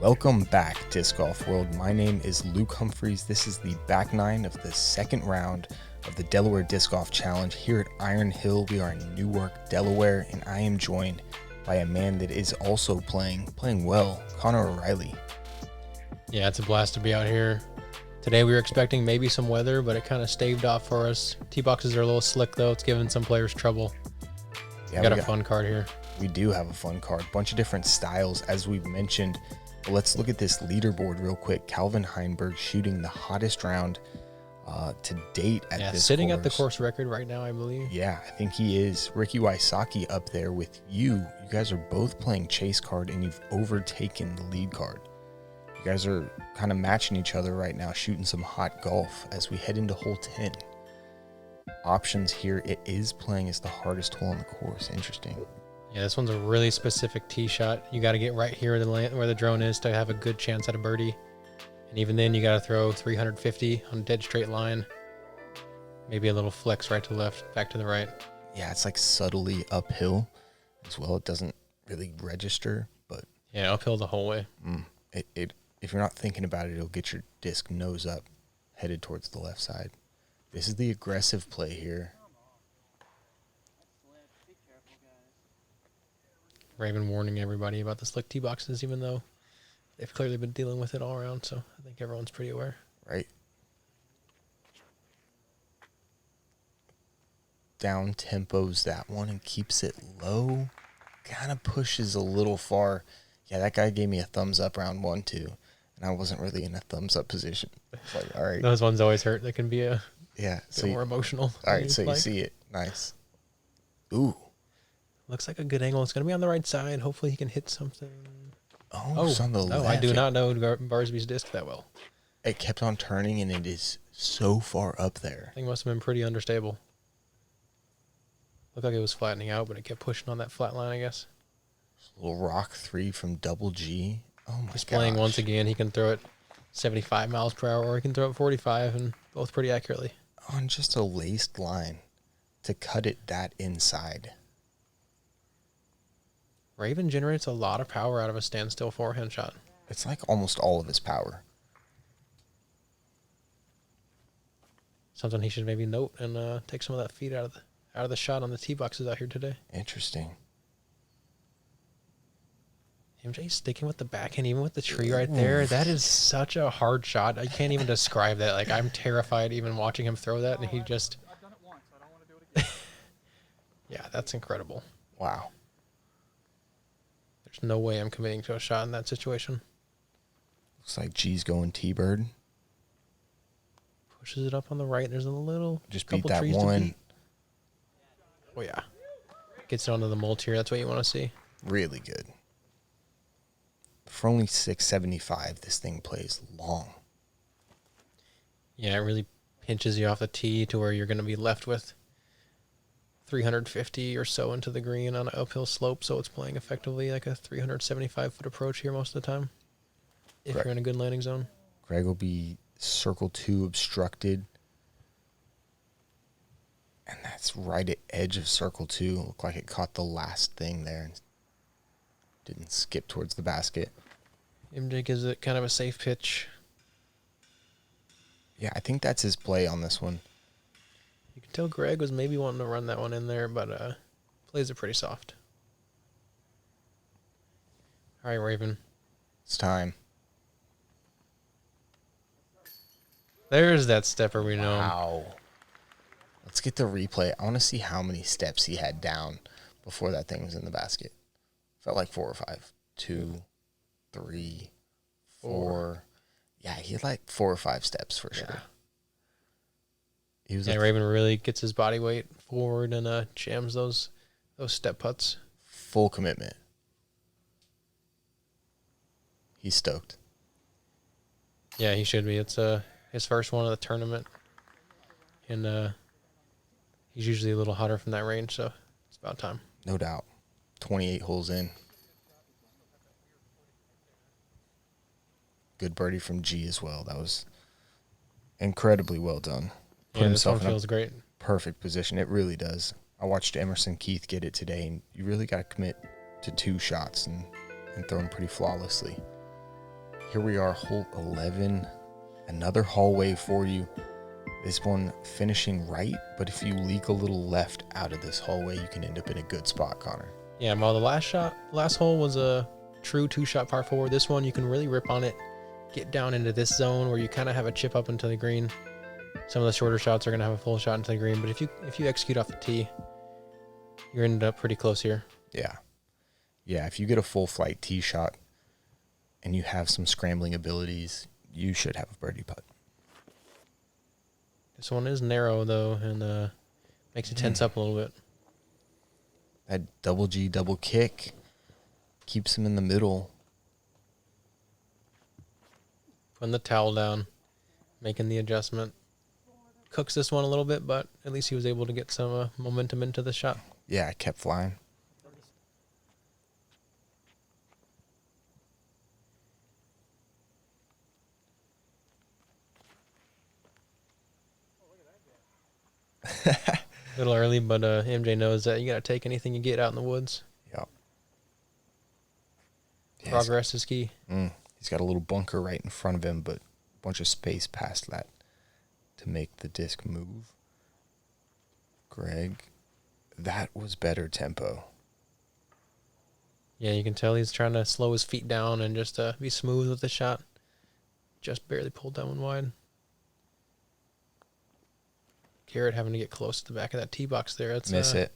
Welcome back, Disc Golf World. My name is Luke Humphries. This is the back nine of the second round of the Delaware Disc Golf Challenge here at Iron Hill. We are in Newark, Delaware, and I am joined by a man that is also playing well, Connor O'Reilly. Yeah, it's a blast to be out here. Today we were expecting maybe some weather, but it kind of staved off for us. Tee boxes are a little slick though. It's giving some players trouble. Yeah, we got a fun card here. We do have a fun card. Bunch of different styles, as we've mentioned. But let's look at this leaderboard real quick. Calvin Heinberg shooting the hottest round to date at this sitting course. At the course record right now, I believe. Yeah, I think he is. Ricky Wysocki up there with you. You guys are both playing chase card, and you've overtaken the lead card. You guys are kind of matching each other right now, shooting some hot golf as we head into hole 10. Options here, it is playing as the hardest hole on the course. Interesting. Yeah, this one's a really specific tee shot. You got to get right here where the drone is to have a good chance at a birdie. And even then, you got to throw 350 on a dead straight line. Maybe a little flex right to left, back to the right. Yeah, it's like subtly uphill as well. It doesn't really register, but... Yeah, uphill the whole way. If you're not thinking about it, it'll get your disc nose up, headed towards the left side. This is the aggressive play here. Raven warning everybody about the slick tee boxes, even though they've clearly been dealing with it all around, so I think everyone's pretty aware. Right. Down tempos that one and keeps it low. Kind of pushes a little far. Yeah, that guy gave me a thumbs up round 1, too. And I wasn't really in a thumbs up position. It's like, all right. Those ones always hurt. They can be a bit more emotional. All right, so you see it. Nice. Ooh. Looks like a good angle. It's going to be on the right side. Hopefully he can hit something. Oh, it's on the left. I do not know Barsby's disc that well. It kept on turning, and it is so far up there. I think it must have been pretty understable. Looked like it was flattening out, but it kept pushing on that flat line, I guess. Little rock 3 from Double G. Oh, my gosh. He's playing once again. He can throw it 75 miles per hour, or he can throw it 45, and both pretty accurately. On just a laced line to cut it that inside. Raven generates a lot of power out of a standstill forehand shot. It's like almost all of his power. Something he should maybe note and take some of that feed out of the shot on the tee boxes out here today. Interesting. MJ sticking with the backhand, even with the tree right there. That is such a hard shot. I can't even describe that. Like, I'm terrified even watching him throw that, and he just... I've done it once. I don't want to do it again. Yeah, that's incredible. Wow. There's no way I'm committing to a shot in that situation. Looks like G's going T-bird. Pushes it up on the right. There's a little Just couple beat that trees one. to beat. Oh, yeah. Gets it onto the mulch here. That's what you want to see. Really good. For only 675, this thing plays long. Yeah, it really pinches you off the tee to where you're going to be left with 350 or so into the green on an uphill slope, so it's playing effectively like a 375-foot approach here most of the time if you're in a good landing zone. Gregg will be circle 2 obstructed. And that's right at edge of circle 2. Looked like it caught the last thing there and didn't skip towards the basket. MJ gives it kind of a safe pitch. Yeah, I think that's his play on this one. You can tell Gregg was maybe wanting to run that one in there, but plays it pretty soft. All right, Raven. It's time. There's that stepper we know. Wow. Let's get the replay. I want to see how many steps he had down before that thing was in the basket. Felt like 4 or 5. 2, 3, 4. Yeah, he had like 4 or 5 steps for sure. He was Raven really gets his body weight forward and jams those step putts. Full commitment. He's stoked. Yeah, he should be. It's his first one of the tournament. And he's usually a little hotter from that range, so it's about time. No doubt. 28 holes in. Good birdie from G as well. That was incredibly well done. Put himself in a perfect position. It really does. I watched Emerson Keith get it today, and you really got to commit to 2 shots and throw them pretty flawlessly. here we are, hole 11. Another hallway for you. This one finishing right, but if you leak a little left out of this hallway, you can end up in a good spot, Connor. Yeah, while the last hole was a true 2-shot par 4, this one you can really rip on it, get down into this zone where you kind of have a chip up into the green. Some of the shorter shots are going to have a full shot into the green, but if you execute off the tee, you're ended up pretty close here. Yeah. Yeah, if you get a full flight tee shot and you have some scrambling abilities, you should have a birdie putt. This one is narrow, though, and makes you tense up a little bit. That double G double kick keeps him in the middle. Putting the towel down, making the adjustment. Cooks this one a little bit, but at least he was able to get some momentum into the shot. Yeah, I kept flying. A little early, but MJ knows that you got to take anything you get out in the woods. Yep. Yeah, Progress is key. He's got a little bunker right in front of him, but a bunch of space past that to make the disc move. Gregg, that was better tempo. Yeah, you can tell he's trying to slow his feet down and just be smooth with the shot. Just barely pulled that one wide. Garrett having to get close to the back of that tee box there. That's Miss it.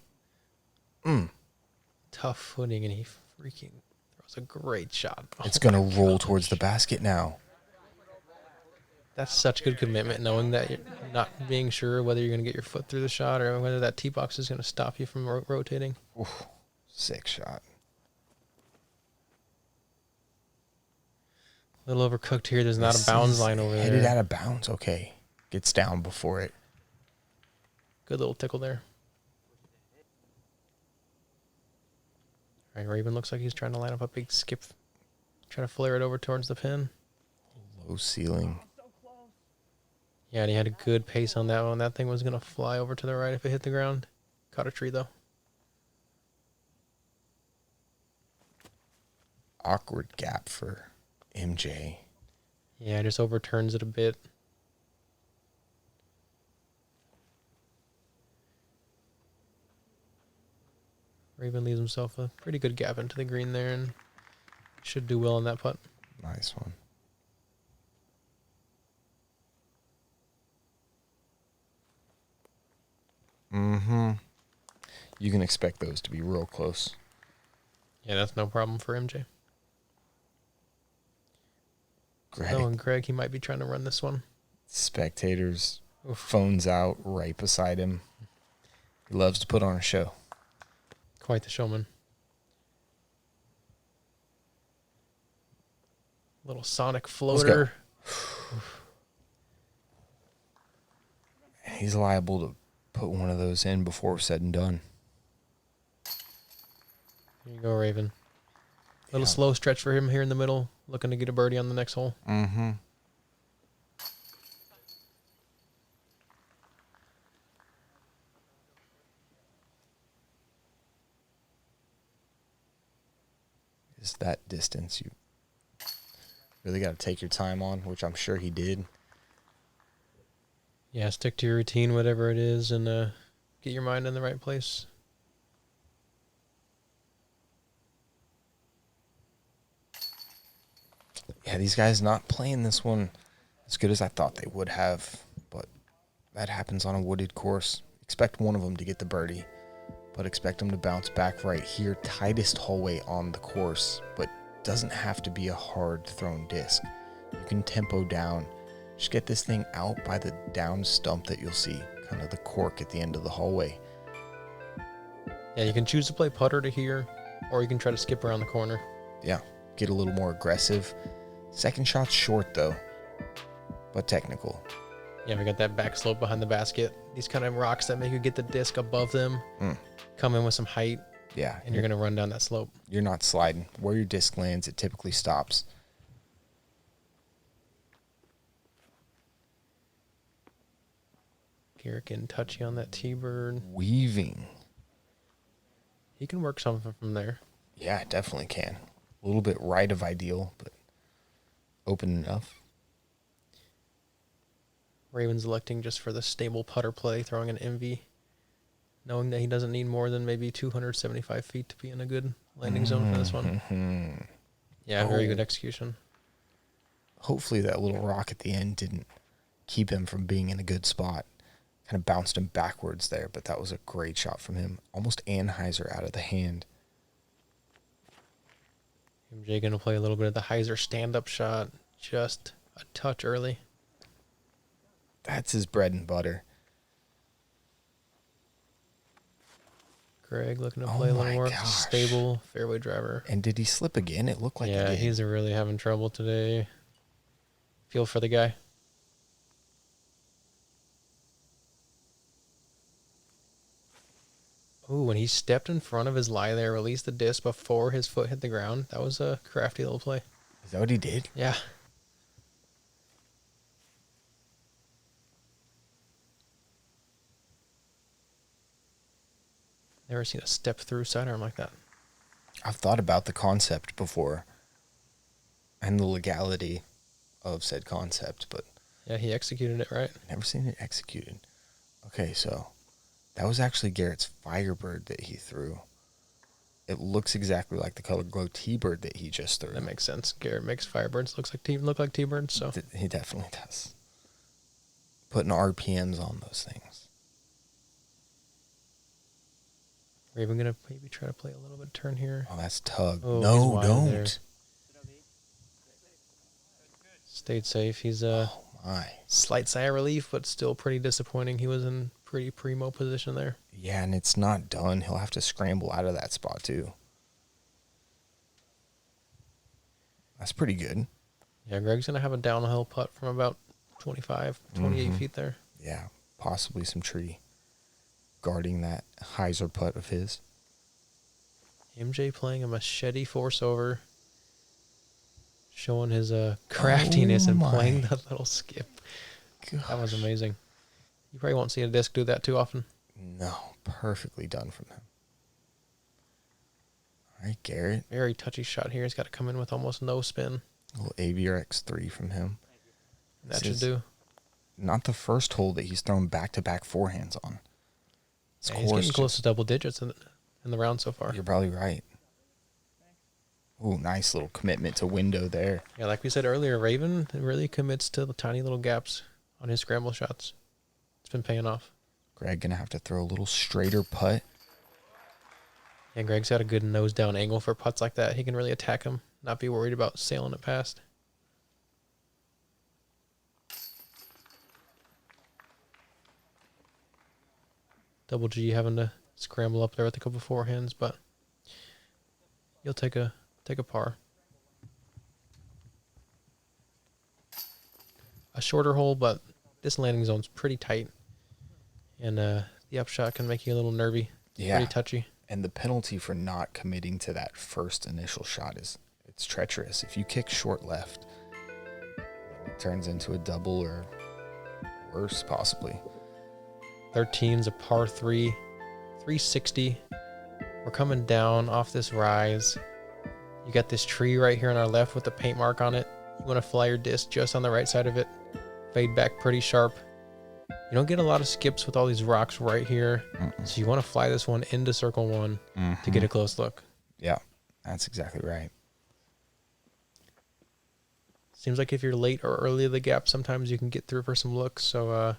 Tough footing, and he freaking throws a great shot. It's going to roll towards the basket now. That's such good commitment, knowing that you're not being sure whether you're going to get your foot through the shot or whether that tee box is going to stop you from rotating. Oof, sick shot. A little overcooked here. There's not a bounds line over there. Headed out of bounds. Okay. Gets down before it. Good little tickle there. All right, Raven looks like he's trying to line up a big skip. Trying to flare it over towards the pin. Low ceiling. Yeah, and he had a good pace on that one. That thing was going to fly over to the right if it hit the ground. Caught a tree, though. Awkward gap for MJ. Yeah, just overturns it a bit. Raven leaves himself a pretty good gap into the green there and should do well on that putt. Nice one. You can expect those to be real close. Yeah, that's no problem for MJ. Gregg, Oh, and Gregg, he might be trying to run this one. spectators, phones out right beside him. He loves to put on a show. Quite the showman. Little sonic floater. He's liable to put one of those in before said and done. Here you go, Raven. Little slow stretch for him here in the middle, looking to get a birdie on the next hole. Is that distance you really got to take your time on, which I'm sure he did. Yeah, stick to your routine, whatever it is, and get your mind in the right place. Yeah, these guys not playing this one as good as I thought they would have, but that happens on a wooded course. Expect one of them to get the birdie, but expect them to bounce back right here. Tightest hallway on the course, but doesn't have to be a hard thrown disc. You can tempo down. Just get this thing out by the down stump that you'll see, kind of the cork at the end of the hallway. Yeah, you can choose to play putter to here, or you can try to skip around the corner. Yeah, get a little more aggressive. Second shot's short though, but technical. Yeah, we got that back slope behind the basket. These kind of rocks that make you get the disc above them, come in with some height, Yeah, and you're going to run down that slope. You're not sliding. Where your disc lands, it typically stops. Garrett getting touchy on that T-bird. Weaving. He can work something from there. Yeah, it definitely can. A little bit right of ideal, but open enough. Raven's electing just for the stable putter play, throwing an MV, knowing that he doesn't need more than maybe 275 feet to be in a good landing zone for this one. Mm-hmm. Yeah, very good execution. Hopefully that little rock at the end didn't keep him from being in a good spot. Kind of bounced him backwards there, but that was a great shot from him. Almost Anheuser out of the hand. MJ going to play a little bit of the Heiser stand-up shot, just a touch early. That's his bread and butter. Gregg looking to play a little more stable fairway driver. And did he slip again? It looked like he did. He's really having trouble today. Feel for the guy. Ooh, when he stepped in front of his lie there, released the disc before his foot hit the ground. That was a crafty little play. Is that what he did? Yeah. Never seen a step through sidearm like that. I've thought about the concept before and the legality of said concept, but yeah, he executed it right. Never seen it executed. Okay, so that was actually Garrett's Firebird that he threw. It looks exactly like the Color Glow T-Bird that he just threw. That makes sense. Garrett makes Firebirds look like T-Birds, so he definitely does. Putting RPMs on those things. Raven gonna maybe try to play a little bit turn here. Oh, that's tug. Oh, no, don't. There. Stayed safe. He's slight sigh of relief, but still pretty disappointing. He was in pretty primo position there. Yeah, and it's not done. He'll have to scramble out of that spot too. That's pretty good. Yeah, Gregg's gonna have a downhill putt from about 28 feet there. Yeah, possibly some tree guarding that Heiser putt of his. MJ playing a machete force over, showing his craftiness and playing that little skip. Gosh. That was amazing. You probably won't see a disc do that too often. No, perfectly done from him. All right, Garrett. Very touchy shot here. He's got to come in with almost no spin. A little AVRX3 from him. That should do. Not the first hole that he's thrown back-to-back forehands on. Yeah, he's getting close to double digits in the round so far. You're probably right. Ooh, nice little commitment to window there. Yeah, like we said earlier, Raven really commits to the tiny little gaps on his scramble shots. It's been paying off. Gregg going to have to throw a little straighter putt. Yeah, Gregg's got a good nose-down angle for putts like that. He can really attack him, not be worried about sailing it past. Double G having to scramble up there with a couple forehands, but you'll take a par. A shorter hole, but this landing zone's pretty tight, and the upshot can make you a little nervy. Yeah, pretty touchy. And the penalty for not committing to that first initial shot it's treacherous. If you kick short left, it turns into a double or worse, possibly. 13's a par 3, 360. We're coming down off this rise. You got this tree right here on our left with the paint mark on it. You want to fly your disc just on the right side of it. Fade back pretty sharp. You don't get a lot of skips with all these rocks right here. So you want to fly this one into circle one to get a close look. Yeah, that's exactly right. Seems like if you're late or early in the gap, sometimes you can get through for some looks. So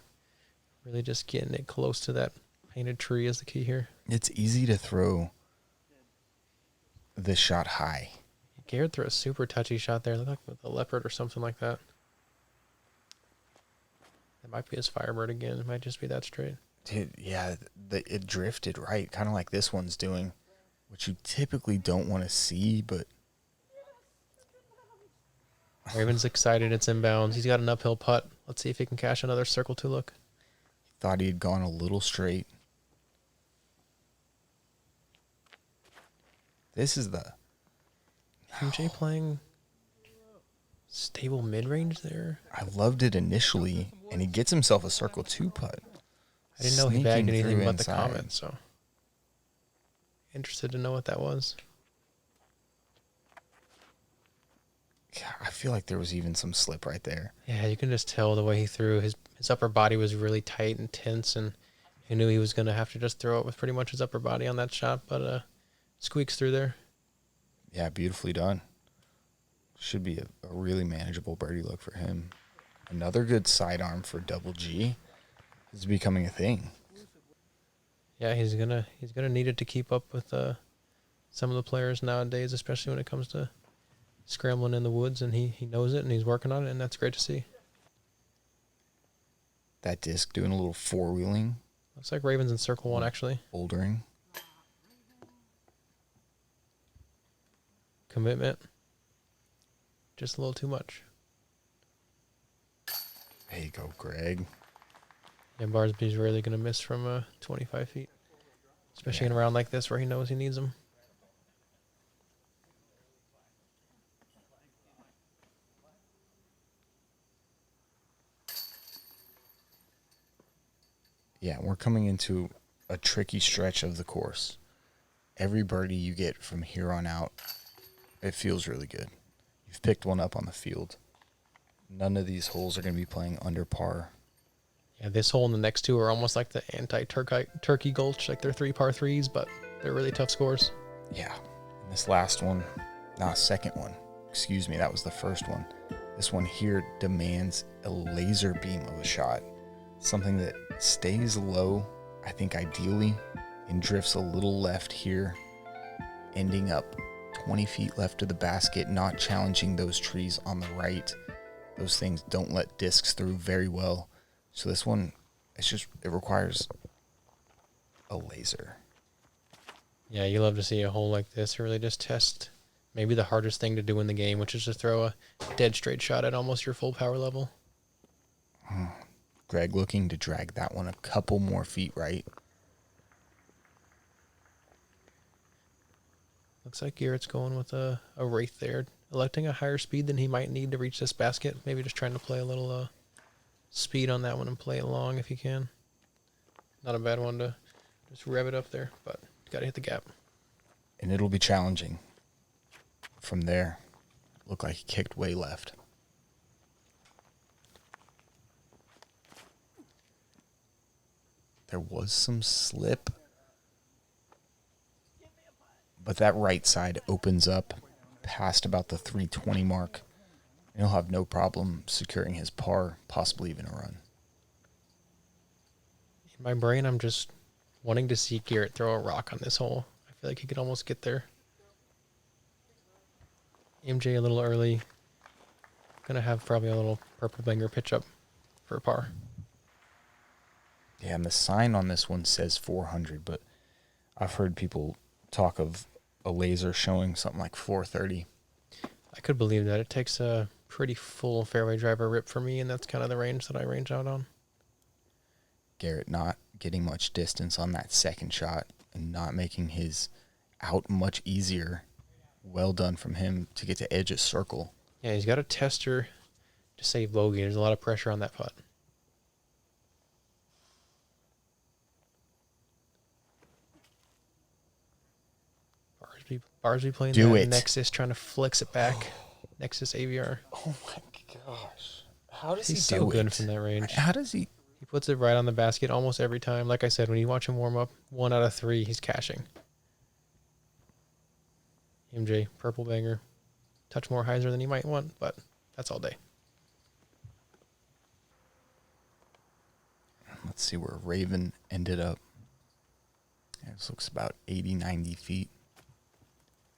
really just getting it close to that painted tree is the key here. It's easy to throw this shot high. Garrett threw a super touchy shot there. Looked like with a leopard or something like that. That might be his Firebird again. It might just be that straight. Dude, yeah, it drifted right, kind of like this one's doing, which you typically don't want to see, but... Raven's excited. It's inbounds. He's got an uphill putt. Let's see if he can cash another circle 2 look. Thought he had gone a little straight. This is the... MJ playing stable mid-range there. I loved it initially, and he gets himself a circle 2 putt. I didn't know he bagged anything but inside. the comment, so interested to know what that was. Yeah, feel like there was even some slip right there. Yeah, you can just tell the way he threw. His upper body was really tight and tense, and he knew he was going to have to just throw it with pretty much his upper body on that shot, but squeaks through there. Yeah, beautifully done. Should be a really manageable birdie look for him. Another good sidearm for Double G. This is becoming a thing. Yeah, he's gonna need it to keep up with some of the players nowadays, especially when it comes to scrambling in the woods, and he knows it and he's working on it, and that's great to see. That disc doing a little four-wheeling. Looks like Ravens in circle one, actually. Bouldering. Commitment. Just a little too much. There you go, Gregg. Yeah, Barsby's really going to miss from 25 feet. Especially in a round like this where he knows he needs them. Yeah, we're coming into a tricky stretch of the course. Every birdie you get from here on out, it feels really good. You've picked one up on the field. None of these holes are going to be playing under par. Yeah, this hole and the next two are almost like the anti-Turkey Gulch, like they're 3 par 3s, but they're really tough scores. Yeah, and this last one, second one, excuse me, that was the first one. This one here demands a laser beam of a shot. Something that stays low, I think ideally, and drifts a little left here, ending up 20 feet left of the basket, not challenging those trees on the right. Those things don't let discs through very well. So this one, it requires a laser. Yeah, you love to see a hole like this really just test maybe the hardest thing to do in the game, which is to throw a dead straight shot at almost your full power level. Gregg looking to drag that one a couple more feet right. Looks like Garrett's going with a wraith there, electing a higher speed than he might need to reach this basket. Maybe just trying to play a little speed on that one and play it long if you can. Not a bad one to just rev it up there, but got to hit the gap. And it'll be challenging. From there, looked like he kicked way left. There was some slip, but that right side opens up past about the 320 mark. And he'll have no problem securing his par, possibly even a run. In my brain, I'm just wanting to see Garrett throw a rock on this hole. I feel like he could almost get there. MJ a little early. Gonna have probably a little purple banger pitch up for a par. Yeah, and the sign on this one says 400, but I've heard people talk of a laser showing something like 430. I could believe that. It takes a pretty full fairway driver rip for me, and that's kind of the range that I range out on. Garrett not getting much distance on that second shot and not making his out much easier. Well done from him to get to edge a circle. Yeah, he's got a tester to save bogey. There's a lot of pressure on that putt. Barsby playing that Nexus, trying to flex it back. Nexus AVR. Oh my gosh. How does He's so good from that range. How does he? He puts it right on the basket almost every time. Like I said, when you watch him warm up, 1 out of 3, he's cashing. MJ, purple banger. Touch more hyzer than you might want, but that's all day. Let's see where Raven ended up. Yeah, this looks about 80, 90 feet.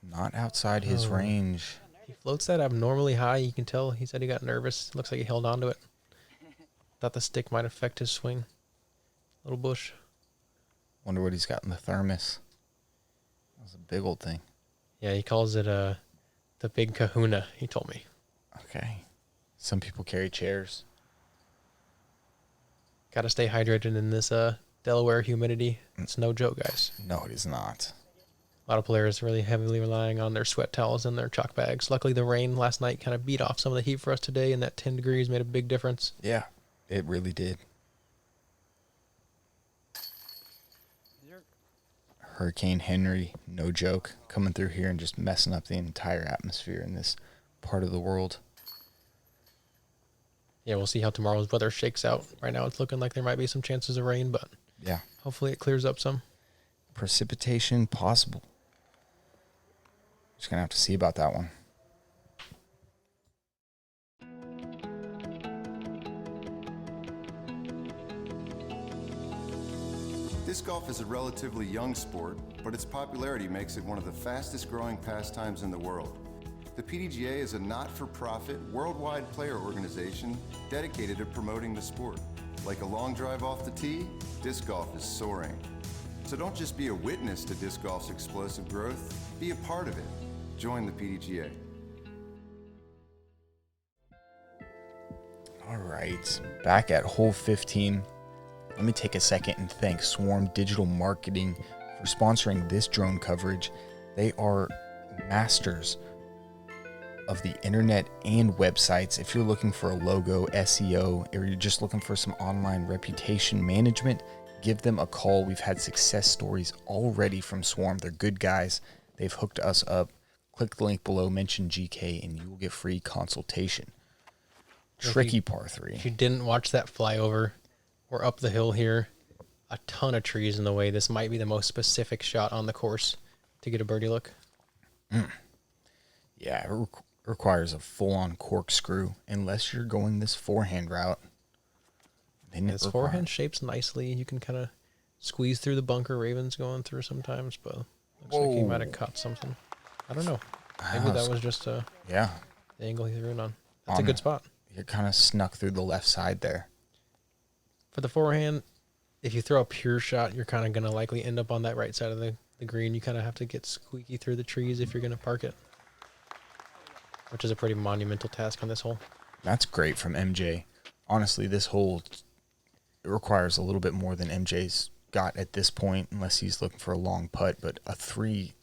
Not outside his range. He floats that abnormally high. You can tell he said he got nervous. Looks like he held on to it. Thought the stick might affect his swing. Little bush. Wonder what he's got in the thermos. That was a big old thing. Yeah, he calls it the big kahuna, he told me. Okay. Some people carry chairs. Got to stay hydrated in this Delaware humidity. It's no joke, guys. No, it is not. A lot of players really heavily relying on their sweat towels and their chalk bags. Luckily, the rain last night kind of beat off some of the heat for us today, and that 10 degrees made a big difference. Yeah, it really did. Hurricane Henry, no joke, coming through here and just messing up the entire atmosphere in this part of the world. Yeah, we'll see how tomorrow's weather shakes out. Right now it's looking like there might be some chances of rain, but Yeah. hopefully it clears up some. Precipitation possible. Just going to have to see about that one. Disc golf is a relatively young sport, but its popularity makes it one of the fastest growing pastimes in the world. The PDGA is a not-for-profit, worldwide player organization dedicated to promoting the sport. Like a long drive off the tee, disc golf is soaring. So don't just be a witness to disc golf's explosive growth, be a part of it. Join the PDGA. All right, back at hole 15. Let me take a second and thank Swarm Digital Marketing for sponsoring this drone coverage. They are masters of the internet and websites. If you're looking for a logo, SEO, or you're just looking for some online reputation management, give them a call. We've had success stories already from Swarm. They're good guys. They've hooked us up. Click the link below, mention GK, and you will get free consultation. Tricky par 3. If you didn't watch that flyover, we're up the hill here. A ton of trees in the way. This might be the most specific shot on the course to get a birdie look. Yeah, it requires a full-on corkscrew unless you're going this forehand route. Then This forehand shapes nicely. You can kind of squeeze through the bunker Raven's going through sometimes, but looks like he might have caught something. I don't know. Maybe that was just the angle he threw it on. That's a good spot. You kind of snuck through the left side there. For the forehand, if you throw a pure shot, you're kind of going to likely end up on that right side of the green. You kind of have to get squeaky through the trees if you're going to park it, which is a pretty monumental task on this hole. That's great from MJ. Honestly, this hole it requires a little bit more than MJ's got at this point, unless he's looking for a long putt, but a 3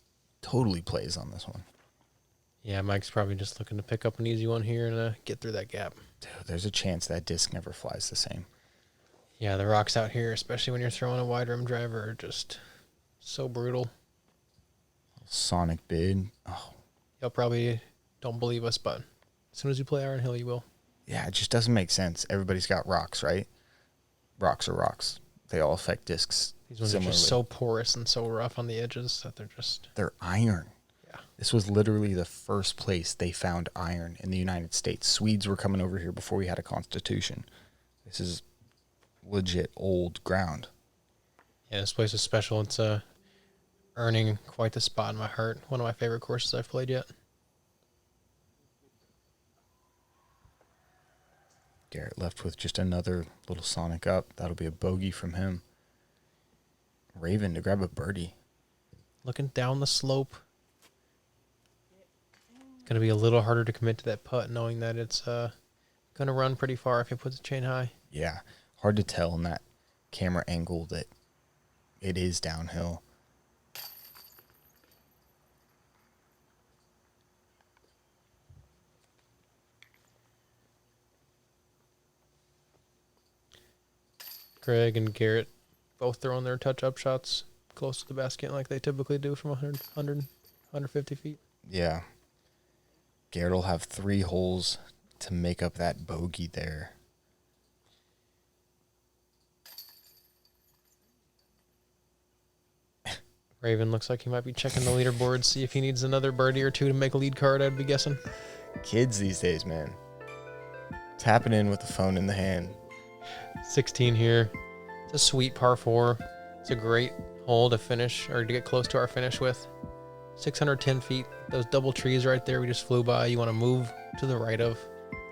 totally plays on this one. Yeah, Mike's probably just looking to pick up an easy one here and get through that gap. Dude, there's a chance that disc never flies the same. Yeah, the rocks out here, especially when you're throwing a wide rim driver, are just so brutal. Sonic bid. Oh, Y'all probably don't believe us, but as soon as you play Iron Hill, you will. yeah, it just doesn't make sense. Everybody's got rocks, right? Rocks are rocks. They all affect discs These ones similarly. are just so porous and so rough on the edges that They're iron. Yeah. This was literally the first place they found iron in the United States. Swedes were coming over here before we had a constitution. This is legit old ground. Yeah, this place is special. It's earning quite the spot in my heart. One of my favorite courses I've played yet. Garrett left with just another little Sonic up. That'll be a bogey from him. Raven to grab a birdie. Looking down the slope. It's going to be a little harder to commit to that putt knowing that it's going to run pretty far if he puts the chain high. Yeah, hard to tell in that camera angle that it is downhill. Gregg and Garrett both throwing their touch-up shots close to the basket like they typically do from 150 feet. Yeah. Garrett will have 3 holes to make up that bogey there. Raven looks like he might be checking the leaderboard, see if he needs another birdie or 2 to make a lead card, I'd be guessing. Kids these days, man. Tapping in with the phone in the hand. 16 here. It's a sweet par 4. It's a great hole to finish or to get close to our finish with. 610 feet. Those double trees right there we just flew by. You want to move to the right of.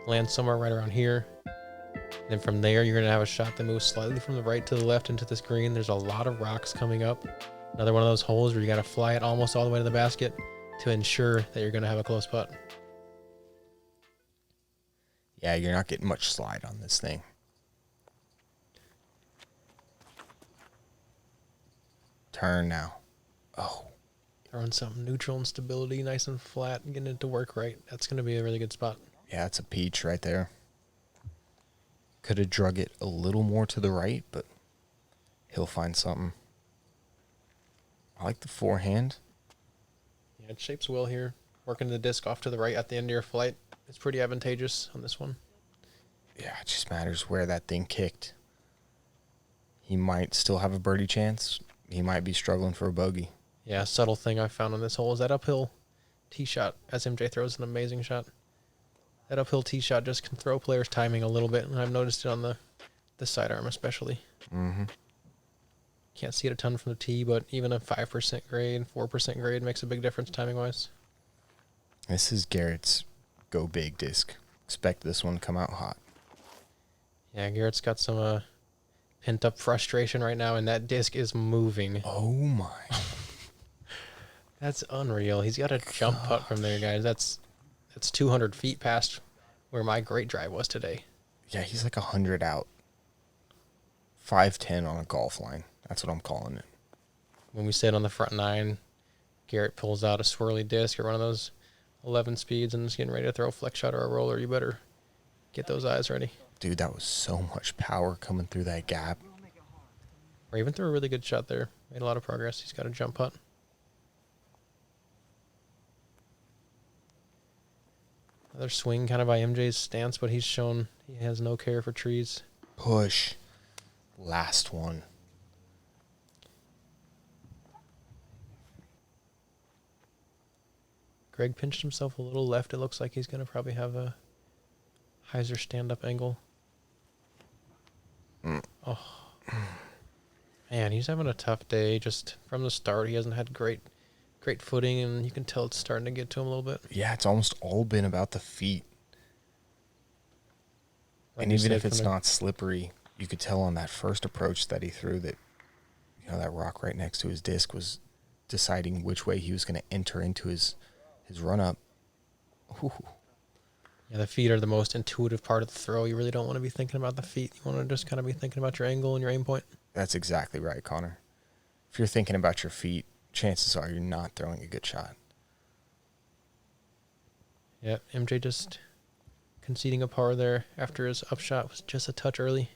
Land somewhere right around here. Then from there, you're going to have a shot that moves slightly from the right to the left into this green. There's a lot of rocks coming up. Another one of those holes where you got to fly it almost all the way to the basket to ensure that you're going to have a close putt. Yeah, you're not getting much slide on this thing. Turn now. Oh. Throwing something neutral and stability, nice and flat, and getting it to work right. That's going to be a really good spot. Yeah, it's a peach right there. Could have drug it a little more to the right, but he'll find something. I like the forehand. Yeah, it shapes well here. Working the disc off to the right at the end of your flight. It's pretty advantageous on this one. Yeah, it just matters where that thing kicked. He might still have a birdie chance. He might be struggling for a bogey. Yeah, subtle thing I found on this hole is that uphill tee shot as MJ throws an amazing shot. That uphill tee shot just can throw players' timing a little bit, and I've noticed it on the sidearm especially. Mm-hmm. Can't see it a ton from the tee, but even a 5% grade, 4% grade makes a big difference timing-wise. This is Garrett's go big disc. Expect this one to come out hot. Yeah, Garrett's got some pent-up frustration right now, and that disc is moving. Oh, my. That's unreal. He's got a jump putt from there, guys. That's 200 feet past where my great drive was today. Yeah, he's like 100 out. 5'10" on a golf line. That's what I'm calling it. When we sit on the front nine, Garrett pulls out a swirly disc or one of those 11 speeds and is getting ready to throw a flex shot or a roller. You better get those eyes ready. Dude, that was so much power coming through that gap. Raven threw a really good shot there. Made a lot of progress. He's got a jump putt. Another swing kind of by MJ's stance, but he's shown he has no care for trees. Push. Last one. Gregg pinched himself a little left. It looks like he's going to probably have a hyzer stand-up angle. Oh. Man, he's having a tough day. Just from the start, he hasn't had great footing, and you can tell it's starting to get to him a little bit. Yeah, it's almost all been about the feet. Like and you even said, if it's from the- not slippery, you could tell on that first approach that he threw that, that rock right next to his disc was deciding which way he was going to enter into his run-up. Ooh. Yeah, the feet are the most intuitive part of the throw. You really don't want to be thinking about the feet. You want to just kind of be thinking about your angle and your aim point. That's exactly right, Connor. If you're thinking about your feet, chances are you're not throwing a good shot. Yeah, MJ just conceding a par there after his upshot was just a touch early.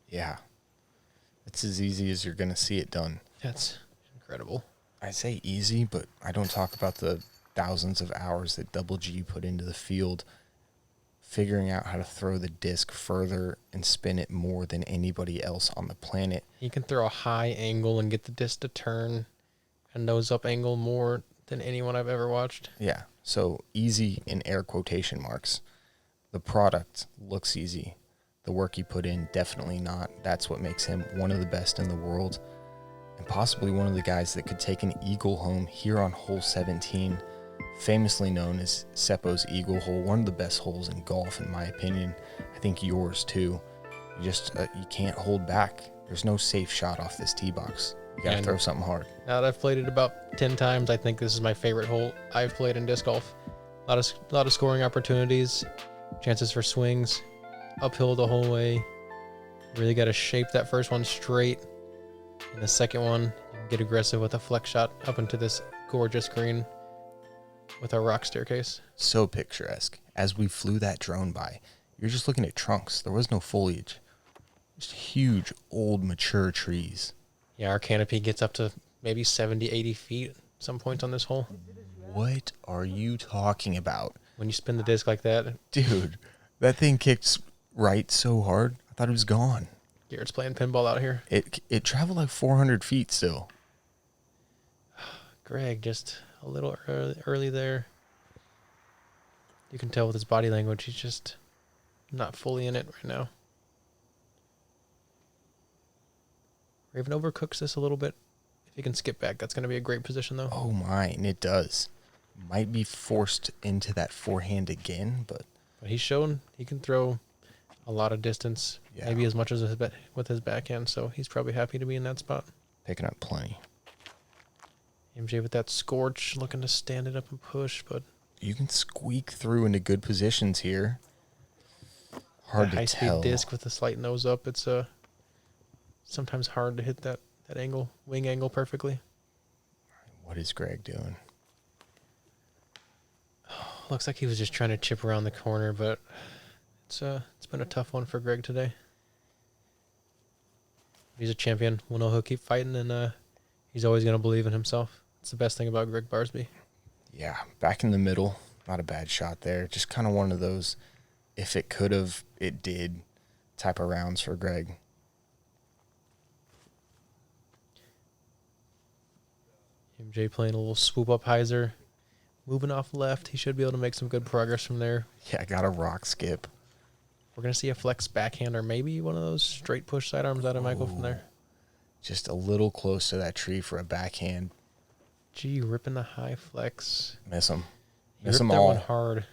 Yeah. It's as easy as you're going to see it done. That's incredible. I say easy, but I don't talk about the thousands of hours that Double G put into the field figuring out how to throw the disc further and spin it more than anybody else on the planet. He can throw a high angle and get the disc to turn a nose-up angle more than anyone I've ever watched. Yeah, so easy in air quotation marks. The product looks easy. The work he put in, definitely not. That's what makes him one of the best in the world and possibly one of the guys that could take an eagle home here on hole 17, famously known as Seppo's Eagle Hole, one of the best holes in golf in my opinion. I think yours too. You just you can't hold back. There's no safe shot off this tee box. You gotta throw something hard. Now that I've played it about 10 times, I think this is my favorite hole I've played in disc golf. A lot of scoring opportunities, chances for swings, uphill the whole way. Really got to shape that first one straight. And the second one, you can get aggressive with a flex shot up into this gorgeous green with a rock staircase. So picturesque. As we flew that drone by, you're just looking at trunks. There was no foliage. Just huge, old, mature trees. Yeah, our canopy gets up to maybe 70, 80 feet at some points on this hole. What are you talking about? When you spin the disc like that, Dude, that thing kicked right so hard, I thought it was gone. Garrett's playing pinball out here. It traveled like 400 feet still. Gregg just a little early there. You can tell with his body language, he's just not fully in it right now. Raven overcooks this a little bit. If he can skip back, that's going to be a great position, though. Oh my, and it does. Might be forced into that forehand again, but he's shown he can throw a lot of distance, maybe as much as with his backhand, so he's probably happy to be in that spot. picking up plenty. MJ with that scorch, looking to stand it up and push, but You can squeak through into good positions here. Hard to high-speed tell. disc with a slight nose up. It's sometimes hard to hit that angle, wing angle perfectly. What is Gregg doing? Looks like he was just trying to chip around the corner, but it's been a tough one for Gregg today. He's a champion. We'll know he'll keep fighting, and he's always going to believe in himself. It's the best thing about Gregg Barsby. Yeah, back in the middle. Not a bad shot there. Just kind of one of those, if it could have, it did type of rounds for Gregg. MJ playing a little swoop up hyzer. Moving off left. He should be able to make some good progress from there. Yeah, got a rock skip. We're going to see a flex backhand or maybe one of those straight push sidearms out of Michael from there. Just a little close to that tree for a backhand. Gee, ripping the high flex. Miss him. He Miss ripped them that all. one hard.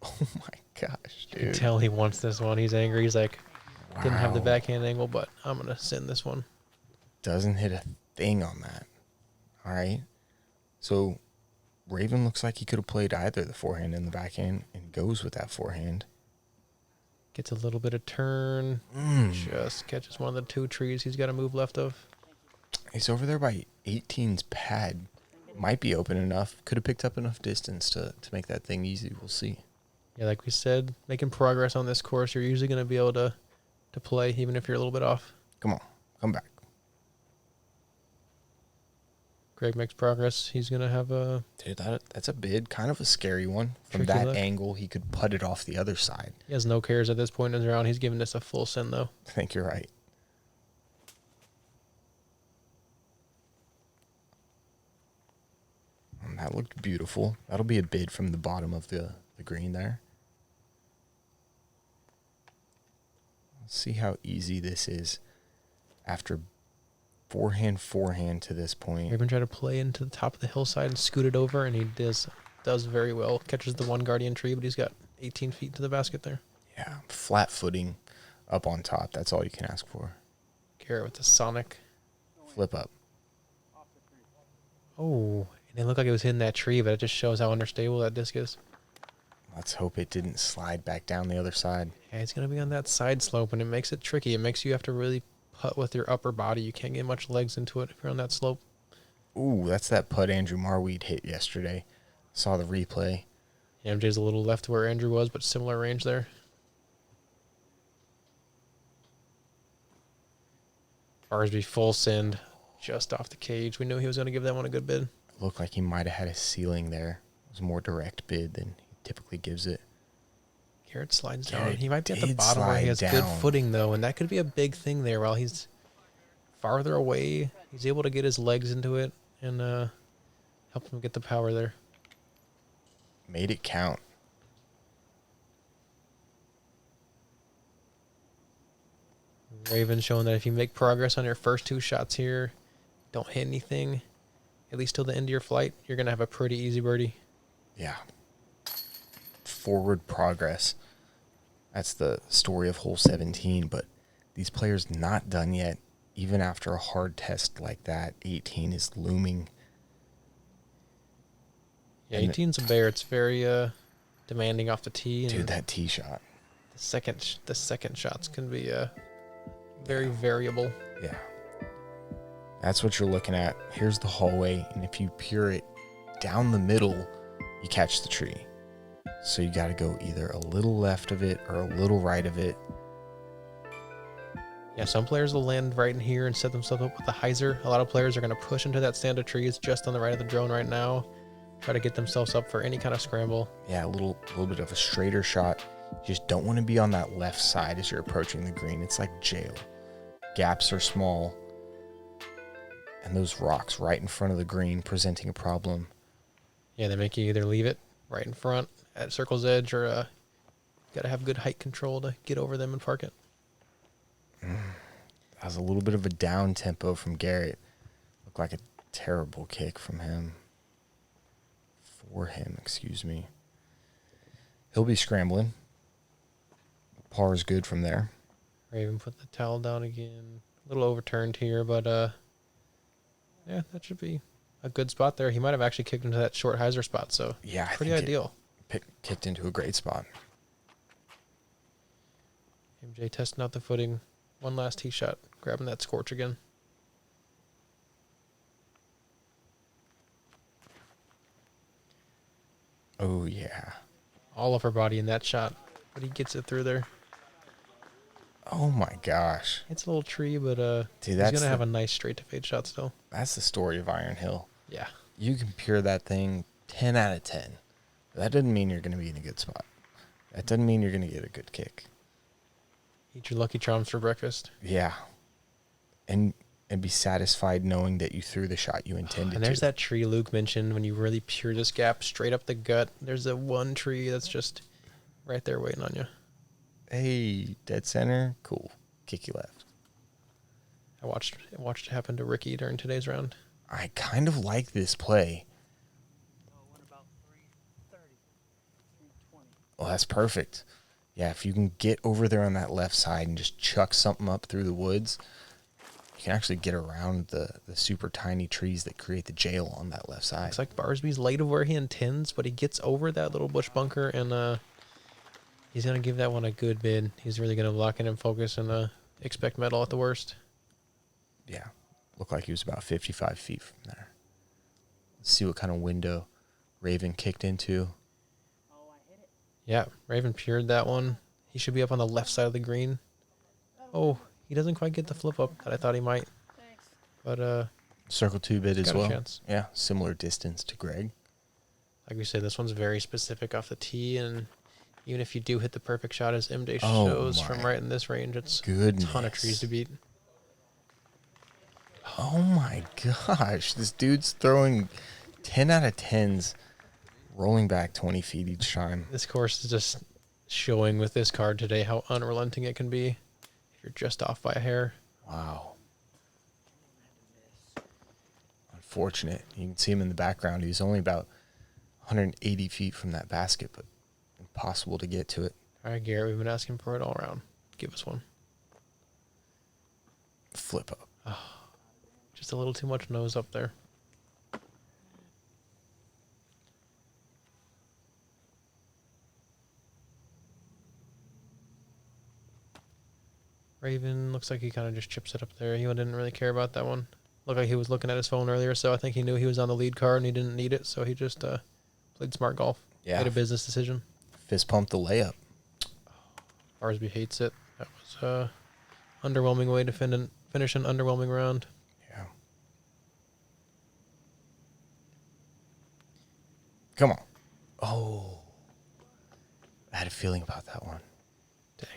Oh my gosh, You can dude. tell he wants this one. He's angry. He's like, didn't have the Wow. backhand angle, but I'm going to send this one. Doesn't hit a thing on that. All right. So Raven looks like he could have played either the forehand and the backhand and goes with that forehand. Gets a little bit of turn. Just catches one of the two trees he's got to move left of. He's over there by 18's pad. Might be open enough. Could have picked up enough distance to make that thing easy. We'll see. Yeah, like we said, making progress on this course, you're usually going to be able to play even if you're a little bit off. Come on. Come back. Gregg makes progress. He's going to have a... Dude, that's a bid. Kind of a scary one. From Tricky that look. angle, he could putt it off the other side. He has no cares at this point in the round. He's giving this a full send, though. I think you're right. And that looked beautiful. That'll be a bid from the bottom of the green there. Let's see how easy this is after forehand to this point. Raven tried to play into the top of the hillside and scoot it over, and he does very well. Catches the one guardian tree, but he's got 18 feet to the basket there. Yeah, flat footing up on top. That's all you can ask for. Garrett with the sonic. Flip up. Oh, and it looked like it was hitting that tree, but it just shows how understable that disc is. Let's hope it didn't slide back down the other side. Yeah, it's going to be on that side slope, and it makes it tricky. It makes you have to really putt with your upper body. You can't get much legs into it if you're on that slope. Ooh, that's that putt Andrew Marweed hit yesterday. Saw the replay. Yeah, MJ's a little left where Andrew was, but similar range there. Barsby full send just off the cage. We knew he was going to give that one a good bid. Looked like he might have had a ceiling there. It was a more direct bid than he typically gives it. Garrett slides down. Garrett He might be at the did bottom where he has slide good down. footing, though, and that could be a big thing there. While he's farther away, he's able to get his legs into it and help him get the power there. Made it count. Raven showing that if you make progress on your first two shots here, don't hit anything, at least till the end of your flight, you're going to have a pretty easy birdie. Yeah. Forward progress. That's the story of hole 17, but these players not done yet. Even after a hard test like that, 18 is looming. Yeah, And 18's a bear. It's very demanding off the tee. And Dude, that tee shot. the second shots can be very variable. Yeah. That's what you're looking at. Here's the hallway, and if you pure it down the middle, you catch the tree. So you got to go either a little left of it or a little right of it. Yeah, some players will land right in here and set themselves up with a hyzer. A lot of players are going to push into that stand of trees just on the right of the drone right now. Try to get themselves up for any kind of scramble. Yeah, a little bit of a straighter shot. You just don't want to be on that left side as you're approaching the green. It's like jail. Gaps are small. And those rocks right in front of the green presenting a problem. Yeah, they make you either leave it right in front at circle's edge or got to have good height control to get over them and park it. That was a little bit of a down tempo from Garrett. Looked like a terrible kick from him. For him, excuse me. He'll be scrambling. Par is good from there. Raven put the towel down again. A little overturned here, but yeah, that should be a good spot there. He might have actually kicked into that short hyzer spot, so Yeah, I pretty think ideal. Kicked into a great spot. MJ testing out the footing. One last tee shot, grabbing that scorch again. Oh, yeah. All of her body in that shot, but he gets it through there. Oh, my gosh. It's a little tree, but Dude, he's that's going to have a nice straight to fade shot still. That's the story of Iron Hill. Yeah. You can pure that thing 10 out of 10. That doesn't mean you're going to be in a good spot. That doesn't mean you're going to get a good kick. Eat your Lucky Charms for breakfast. Yeah. And be satisfied knowing that you threw the shot you intended to. And there's that tree Luke mentioned when you really pure this gap straight up the gut. There's that one tree that's just right there waiting on you. Hey, dead center. Cool. Kick you left. I watched it happen to Ricky during today's round. I kind of like this play. Went about 330, 320. Well, that's perfect. Yeah, if you can get over there on that left side and just chuck something up through the woods, you can actually get around the super tiny trees that create the jail on that left side. Looks like Barsby's late of where he intends, but he gets over that little bush bunker, and he's going to give that one a good bid. He's really going to lock in and focus and expect metal at the worst. Yeah, looked like he was about 55 feet from there. Let's see what kind of window Raven kicked into. Oh, I hit it. Yeah, Raven pured that one. He should be up on the left side of the green. Oh, he doesn't quite get the flip up that I thought he might. Thanks. But Circle 2 bid as got a well. chance. Yeah, similar distance to Gregg. Like we said, this one's very specific off the tee, and even if you do hit the perfect shot, as MJ Oh shows my from right in this range, it's a Goodness. ton of trees to beat. Oh my gosh, this dude's throwing 10 out of 10s, rolling back 20 feet each time. This course is just showing with this card today how unrelenting it can be if you're just off by a hair. Wow. Unfortunate. You can see him in the background. He's only about 180 feet from that basket, but impossible to get to it. All right, Garrett, we've been asking for it all around. Give us one. Flip up. Just a little too much nose up there. Raven looks like he kind of just chips it up there. He didn't really care about that one. Looked like he was looking at his phone earlier, so I think he knew he was on the lead card and he didn't need it, so he just played smart golf. Yeah. Made a business decision. Fist pump the layup. Barsby hates it. That was underwhelming way to finish an underwhelming round. Yeah. Come on. Oh. I had a feeling about that one. Dang.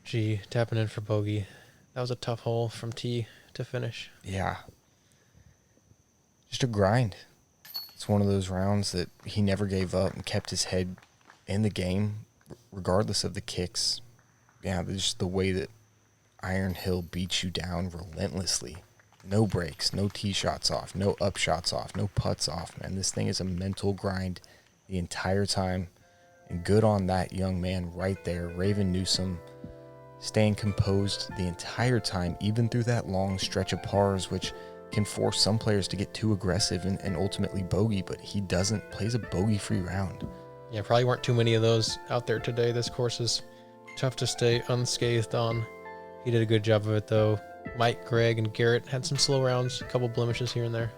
Gee, tapping in for bogey. That was a tough hole from tee to finish. Yeah. Just a grind. It's one of those rounds that he never gave up and kept his head in the game, regardless of the kicks. Yeah, just the way that Iron Hill beats you down relentlessly. No breaks, no tee shots off, no up shots off, no putts off, man. This thing is a mental grind the entire time. And good on that young man right there, Raven Newsom, staying composed the entire time, even through that long stretch of pars, which can force some players to get too aggressive and ultimately bogey, but he doesn't, plays a bogey-free round. Yeah, probably weren't too many of those out there today. This course is tough to stay unscathed on. He did a good job of it, though. Mike, Gregg, and Garrett had some slow rounds, a couple blemishes here and there.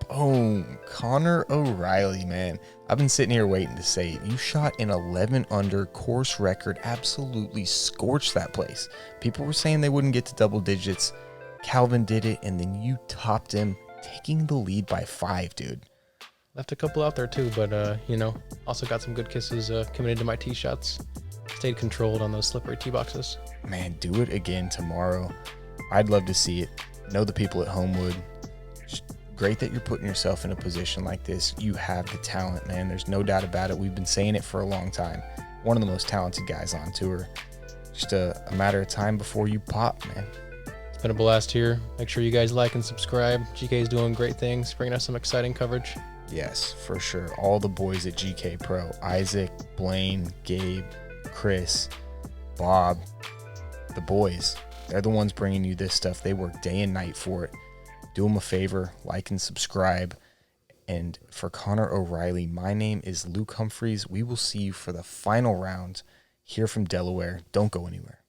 Boom. Connor O'Reilly, man. I've been sitting here waiting to say it. You shot an 11 under course record, absolutely scorched that place. People were saying they wouldn't get to double digits. Calvin did it, and then you topped him, taking the lead by 5, dude. Left a couple out there, too, but, also got some good kisses coming into my tee shots. Stayed controlled on those slippery tee boxes. Man, do it again tomorrow. I'd love to see it. Know the people at home would. Just great that you're putting yourself in a position like this. You have the talent, man. There's no doubt about it. We've been saying it for a long time. One of the most talented guys on tour. Just a matter of time before you pop, man. It's been a blast here. Make sure you guys like and subscribe. GK is doing great things, bringing us some exciting coverage. Yes, for sure. All the boys at GK Pro. Isaac, Blaine, Gabe, Chris, Bob, the boys. They're the ones bringing you this stuff. They work day and night for it. Do them a favor, like and subscribe. And for Connor O'Reilly, my name is Luke Humphries. We will see you for the final round here from Delaware. Don't go anywhere.